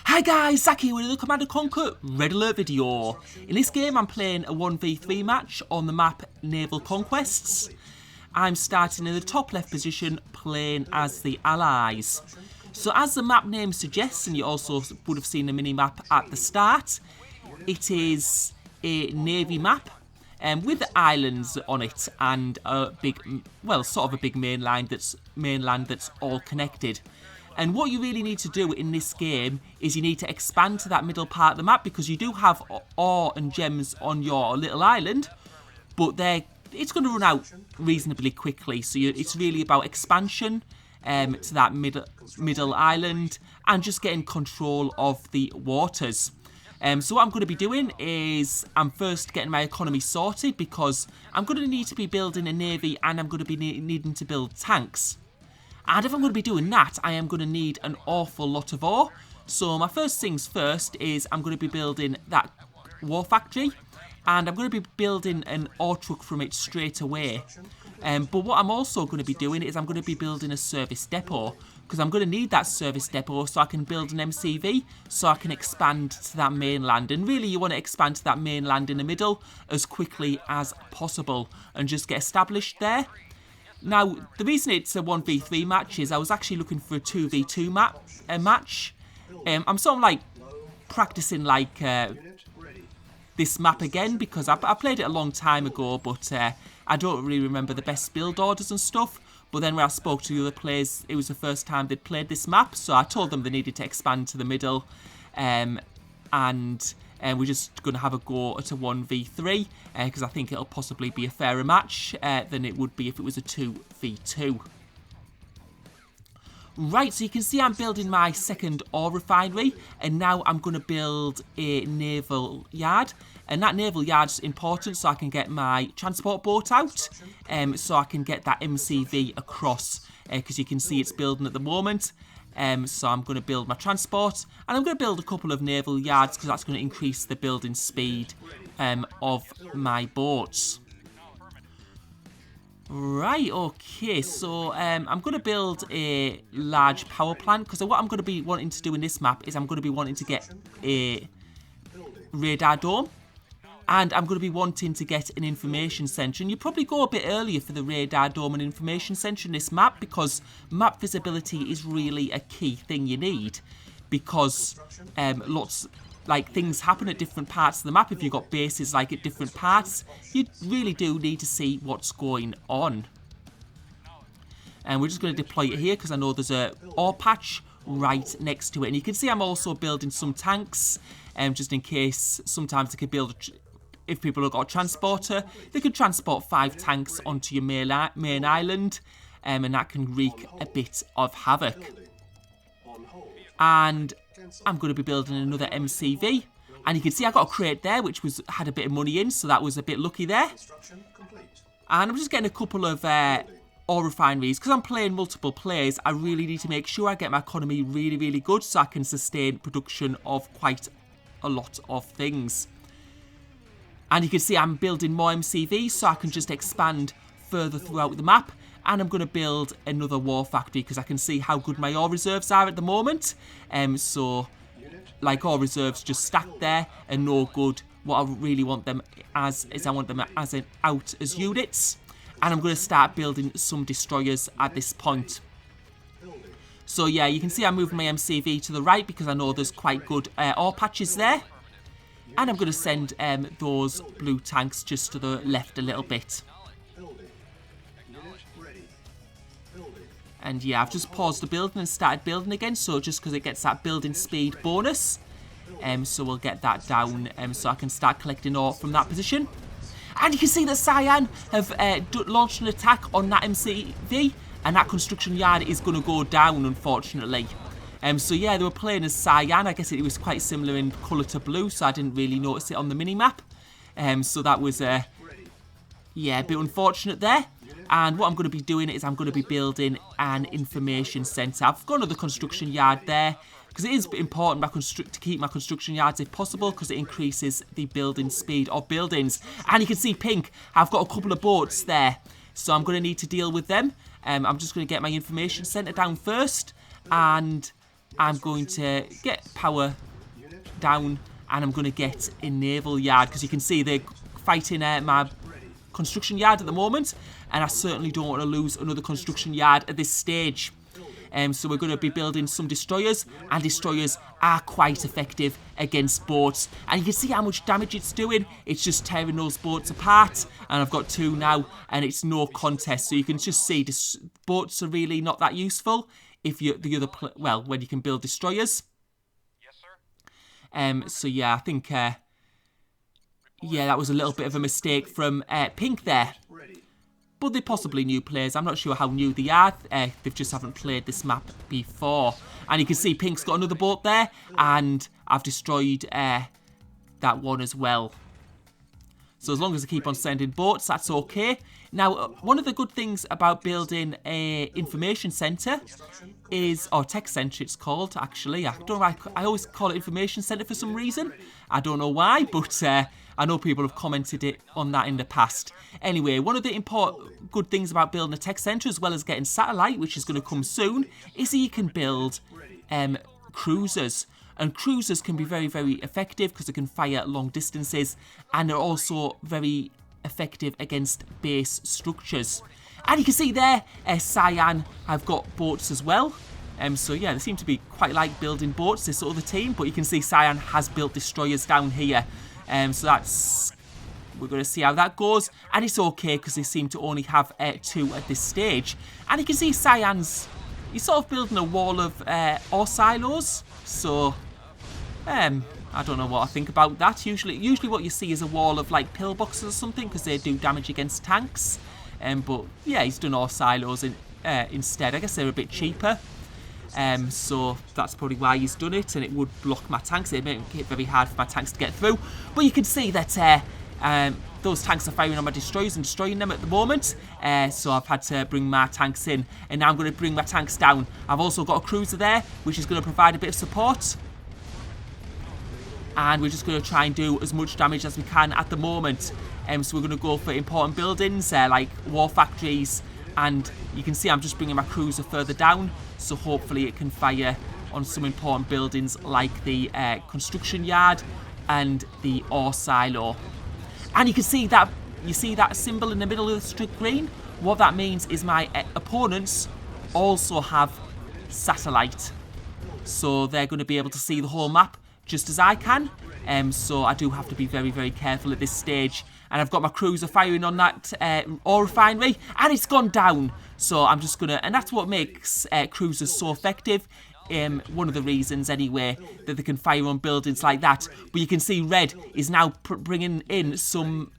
Hi guys, Zach here with another Command & Conquer Red Alert video. In this game I'm playing a 1v3 match on the map Naval Conquests. I'm starting in the top left position playing as the Allies. So as the map name suggests, and you also would have seen the mini-map at the start, it is a navy map with islands on it and a big, well, sort of a big mainland that's all connected. And what you really need to do in this game is you need to expand to that middle part of the map, because you do have ore and gems on your little island, but it's going to run out reasonably quickly. So it's really about expansion to that middle island and just getting control of the waters. So what I'm going to be doing is I'm first getting my economy sorted, because I'm going to need to be building a navy and I'm going to be needing to build tanks. And if I'm going to be doing that, I am going to need an awful lot of ore. So my first things first is I'm going to be building that war factory. And I'm going to be building an ore truck from it straight away. But what I'm also going to be doing is I'm going to be building a service depot. Because I'm going to need that service depot so I can build an MCV, so I can expand to that mainland. And really you want to expand to that mainland in the middle as quickly as possible and just get established there. Now, the reason it's a 1v3 match is I was actually looking for a 2v2 match. I'm sort of like practicing like this map again, because I played it a long time ago, but I don't really remember the best build orders and stuff. But then when I spoke to the other players, it was the first time they'd played this map, so I told them they needed to expand to the middle. And we're just going to have a go at a 1v3, because I think it'll possibly be a fairer match than it would be if it was a 2v2. Right, so you can see I'm building my second ore refinery, and now I'm going to build a naval yard. And that naval yard's important so I can get my transport boat out, so I can get that MCV across, because you can see it's building at the moment. So I'm going to build my transport, and I'm going to build a couple of naval yards, because that's going to increase the building speed of my boats. Right, okay, so I'm going to build a large power plant, because what I'm going to be wanting to do in this map is I'm going to be wanting to get a radar dome. And I'm going to be wanting to get an information centre. And you probably go a bit earlier for the radar dome and information centre in this map, because map visibility is really a key thing you need. Because things happen at different parts of the map. If you've got bases like at different parts, you really do need to see what's going on. And we're just going to deploy it here, because I know there's a ore patch right next to it. And you can see I'm also building some tanks, just in case sometimes I could build... If people have got a transporter, they could transport 5 tanks onto your main island, and that can wreak a bit of havoc. And I'm going to be building another MCV, and you can see I got a crate there which had a bit of money in, so that was a bit lucky there. And I'm just getting a couple of ore refineries, because I'm playing multiple players. I really need to make sure I get my economy really, really good, so I can sustain production of quite a lot of things. And you can see I'm building more MCV, so I can just expand further throughout the map. And I'm going to build another war factory, because I can see how good my ore reserves are at the moment. So, like, ore reserves just stacked there and no good. What I really want them as is I want them out as units. And I'm going to start building some destroyers at this point. So yeah, you can see I'm moving my MCV to the right, because I know there's quite good ore patches there. And I'm going to send those blue tanks just to the left a little bit. And yeah, I've just paused the building and started building again, so just because it gets that building speed bonus. So we'll get that down so I can start collecting ore from that position. And you can see that Cyan have launched an attack on that MCV, and that construction yard is going to go down, unfortunately. So yeah, they were playing as cyan. I guess it was quite similar in colour to blue, so I didn't really notice it on the mini-map. So that was, yeah, a bit unfortunate there. And what I'm going to be doing is I'm going to be building an information centre. I've got another construction yard there, because it is important to keep my construction yards if possible, because it increases the building speed of buildings. And you can see pink, I've got a couple of boats there, so I'm going to need to deal with them. I'm just going to get my information centre down first, and I'm going to get power down, and I'm going to get a naval yard, because you can see they're fighting my construction yard at the moment, and I certainly don't want to lose another construction yard at this stage. So we're going to be building some destroyers, and destroyers are quite effective against boats. And you can see how much damage it's doing. It's just tearing those boats apart, and I've got 2 now, and it's no contest. So you can just see boats are really not that useful if you're when you can build destroyers. Yes, sir. So yeah, I think yeah, that was a little bit of a mistake from Pink there. But they're possibly new players. I'm not sure how new they are. They just haven't played this map before. And you can see Pink's got another boat there, and I've destroyed that one as well. So as long as I keep on sending boats, that's okay. Now, one of the good things about building a information centre is, or tech centre it's called, actually. I don't know, I always call it information centre for some reason. I don't know why, but I know people have commented it on that in the past. Anyway, one of the important good things about building a tech centre, as well as getting satellite, which is going to come soon, is that you can build cruisers. And cruisers can be very, very effective because they can fire long distances, and they're also very effective against base structures. And you can see there, Cyan have got boats as well. So yeah, they seem to be quite like building boats, this other team, but you can see Cyan has built destroyers down here. So we're going to see how that goes, and it's okay because they seem to only have 2 at this stage. And you can see Cyan's, he's sort of building a wall of ore silos, so I don't know what I think about that. Usually what you see is a wall of like pillboxes or something, because they do damage against tanks. But yeah, he's done ore silos instead. I guess they're a bit cheaper. So that's probably why he's done it, and it would block my tanks. It makes it very hard for my tanks to get through. But you can see that those tanks are firing on my destroyers and destroying them at the moment. So I've had to bring my tanks in, and now I'm going to bring my tanks down. I've also got a cruiser there, which is going to provide a bit of support. And we're just going to try and do as much damage as we can at the moment. So we're going to go for important buildings like war factories, and you can see I'm just bringing my cruiser further down, so hopefully it can fire on some important buildings like the construction yard and the ore silo. And you can see that, symbol in the middle of the strip green? What that means is my opponents also have satellite, so they're going to be able to see the whole map just as I can. So I do have to be very, very careful at this stage. And I've got my cruiser firing on that ore refinery, and it's gone down. So I'm just going to, and that's what makes cruisers so effective. One of the reasons, anyway, that they can fire on buildings like that. But you can see Red is now bringing in some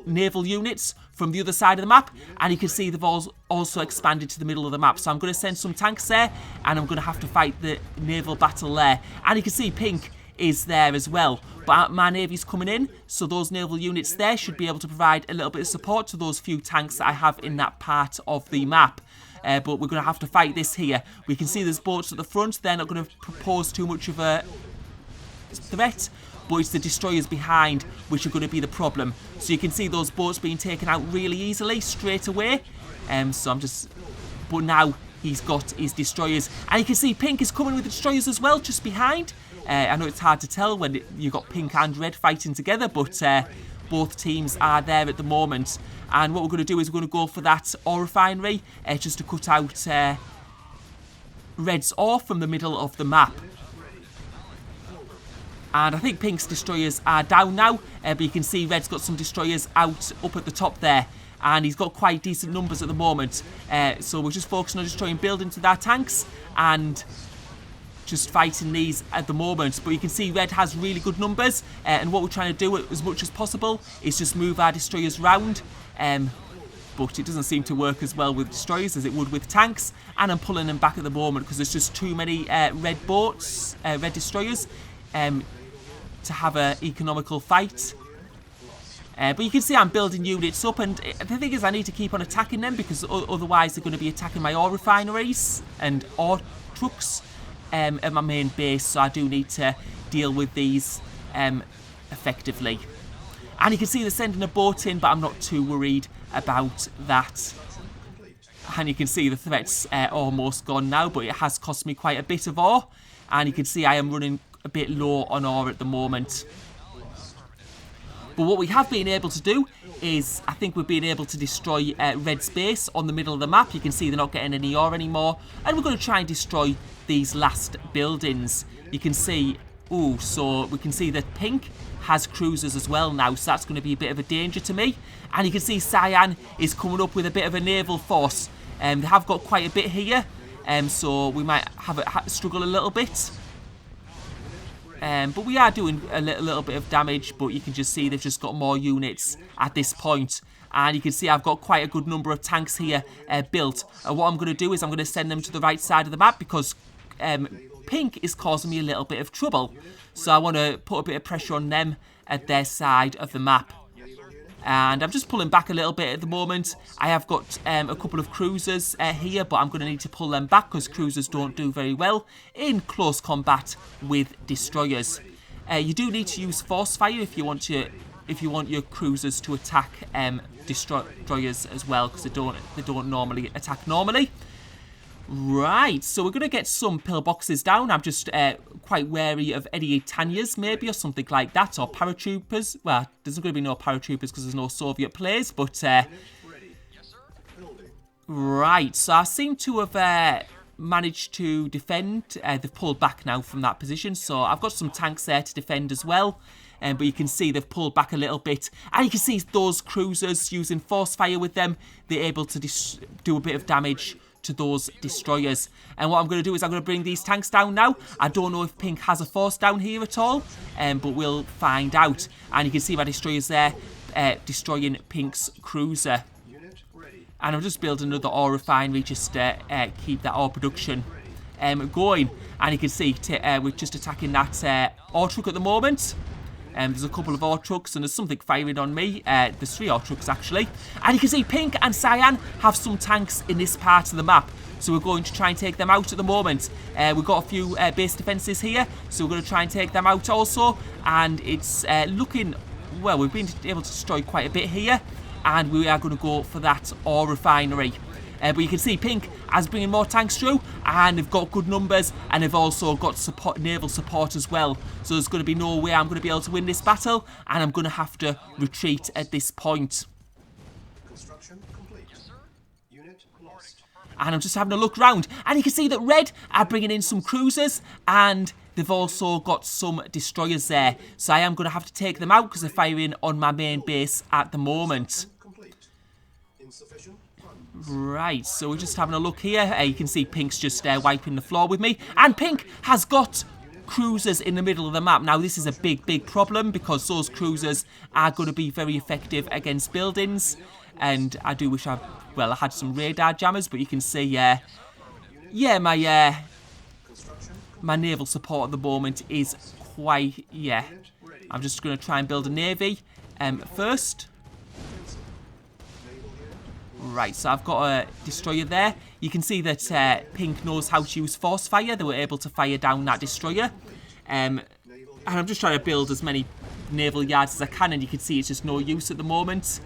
naval units from the other side of the map, and you can see they've also expanded to the middle of the map. So I'm going to send some tanks there, and I'm going to have to fight the naval battle there. And you can see Pink is there as well, but my navy's coming in, so those naval units there should be able to provide a little bit of support to those few tanks that I have in that part of the map. But we're going to have to fight this here. We can see there's boats at the front. They're not going to propose too much of a threat, but it's the destroyers behind which are going to be the problem. So you can see those boats being taken out really easily straight away. So I'm just, but now he's got his destroyers, and you can see Pink is coming with the destroyers as well, just behind. I know it's hard to tell when you've got Pink and Red fighting together, but both teams are there at the moment. And what we're going to do is we're going to go for that ore refinery, just to cut out Red's ore from the middle of the map. And I think Pink's destroyers are down now, but you can see Red's got some destroyers out up at the top there. And he's got quite decent numbers at the moment. So we're just focusing on destroying buildings with our tanks and just fighting these at the moment. But you can see Red has really good numbers, and what we're trying to do as much as possible is just move our destroyers round. But it doesn't seem to work as well with destroyers as it would with tanks, and I'm pulling them back at the moment because there's just too many red boats, red destroyers, to have an economical fight. But you can see I'm building units up, and the thing is I need to keep on attacking them because otherwise they're going to be attacking my ore refineries and ore trucks at my main base, so I do need to deal with these effectively. And you can see they're sending a boat in, but I'm not too worried about that. And you can see the threat's almost gone now, but it has cost me quite a bit of ore. And you can see I am running a bit low on ore at the moment. But what we have been able to do is, I think we've been able to destroy Red's base on the middle of the map. You can see they're not getting any ore anymore. And we're going to try and destroy these last buildings. You can see, ooh, so we can see that Pink has cruisers as well now. So that's going to be a bit of a danger to me. And you can see Cyan is coming up with a bit of a naval force. They have got quite a bit here. So we might have struggle a little bit. But we are doing a little bit of damage, but you can just see they've just got more units at this point. And you can see I've got quite a good number of tanks here built. And what I'm going to do is I'm going to send them to the right side of the map because Pink is causing me a little bit of trouble. So I want to put a bit of pressure on them at their side of the map. And I'm just pulling back a little bit at the moment. I have got a couple of cruisers here, but I'm going to need to pull them back because cruisers don't do very well in close combat with destroyers. You do need to use force fire if you want your cruisers to attack destroyers as well, because they don't normally attack normally. Right, so we're going to get some pillboxes down. I'm just quite wary of any Tanyas maybe or something like that, or paratroopers. Well, there's going to be no paratroopers because there's no Soviet players, but right, so I seem to have managed to defend. They've pulled back now from that position, so I've got some tanks there to defend as well. But you can see they've pulled back a little bit. And you can see those cruisers using force fire with them. They're able to do a bit of damage to those destroyers. And what I'm going to do is I'm going to bring these tanks down now. I don't know if Pink has a force down here at all, but we'll find out. And you can see my destroyers there destroying Pink's cruiser. And I'm just building another ore refinery just to keep that ore production going. And you can see we're just attacking that ore truck at the moment. There's a couple of ore trucks and there's something firing on me. There's 3 ore trucks actually. And you can see Pink and Cyan have some tanks in this part of the map. So we're going to try and take them out at the moment. We've got a few base defences here. So we're going to try and take them out also. And it's looking, well, we've been able to destroy quite a bit here. And we are going to go for that ore refinery. But you can see Pink is bringing more tanks through, and they've got good numbers, and they've also got naval support as well. So there's going to be no way I'm going to be able to win this battle, and I'm going to have to retreat at this point. Construction complete. Yes, sir. Unit lost. And I'm just having a look round, and you can see that Red are bringing in some cruisers, and they've also got some destroyers there. So I am going to have to take them out because they're firing on my main base at the moment. Complete. Insufficient. Right, so we're just having a look here. You can see Pink's just wiping the floor with me. And Pink has got cruisers in the middle of the map. Now, this is a big problem because those cruisers are going to be very effective against buildings. And I do wish I had some radar jammers, but you can see, yeah, my naval support at the moment is quite, I'm just going to try and build a navy first. Right, so I've got a destroyer there. You can see that Pink knows how to use force fire. They were able to fire down that destroyer. And I'm just trying to build as many naval yards as I can. And you can see it's just no use at the moment.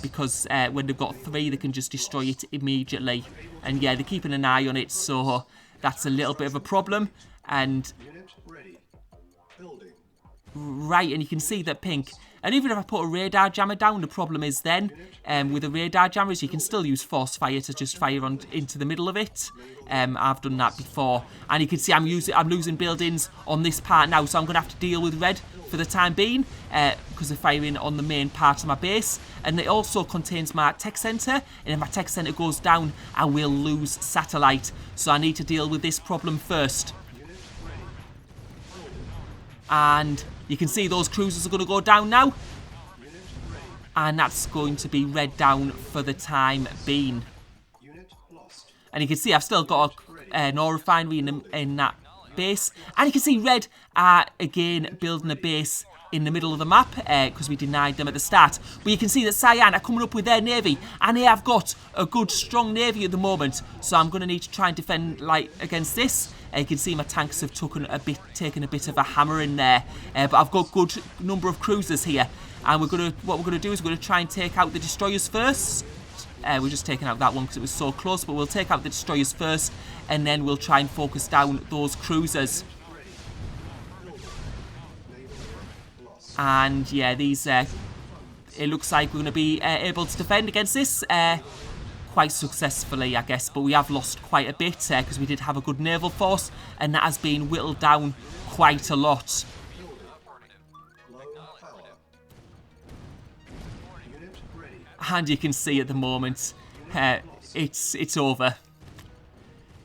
Because when they've got 3, they can just destroy it immediately. And yeah, they're keeping an eye on it. So that's a little bit of a problem. And right, and you can see that Pink... And even if I put a radar jammer down, the problem is then, with the radar jammers, you can still use force fire to just fire into the middle of it. I've done that before. And you can see I'm losing buildings on this part now, so I'm going to have to deal with Red for the time being, because they're firing on the main part of my base. And it also contains my tech centre, and if my tech centre goes down, I will lose satellite. So I need to deal with this problem first. And you can see those cruisers are going to go down now. And that's going to be Red down for the time being. And you can see I've still got an ore refinery in that base. And you can see Red are again building a base in the middle of the map because we denied them at the start. But you can see that Cyan are coming up with their navy, and they have got a good strong navy at the moment. So I'm going to need to try and defend against this. You can see my tanks have taken a bit of a hammer in there, but I've got a good number of cruisers here. And what we're going to do is we're going to try and take out the destroyers first. We're just taking out that one because it was so close, but we'll take out the destroyers first, and then we'll try and focus down those cruisers. And yeah, these, it looks like we're going to be able to defend against this quite successfully, I guess, but we have lost quite a bit because we did have a good naval force, and that has been whittled down quite a lot. And you can see at the moment, it's over.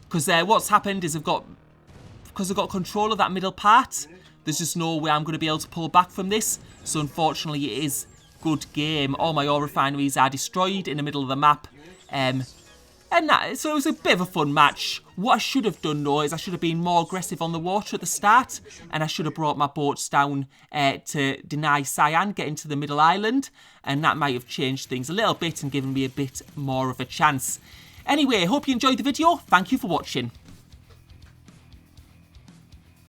Because what's happened is because I've got control of that middle part, there's just no way I'm going to be able to pull back from this. So unfortunately it is good game. All my ore refineries are destroyed in the middle of the map. So it was a bit of a fun match. What I should have done though is I should have been more aggressive on the water at the start, and I should have brought my boats down to deny Cyan getting to the middle island, and that might have changed things a little bit and given me a bit more of a chance. Anyway, hope you enjoyed the video. Thank you for watching.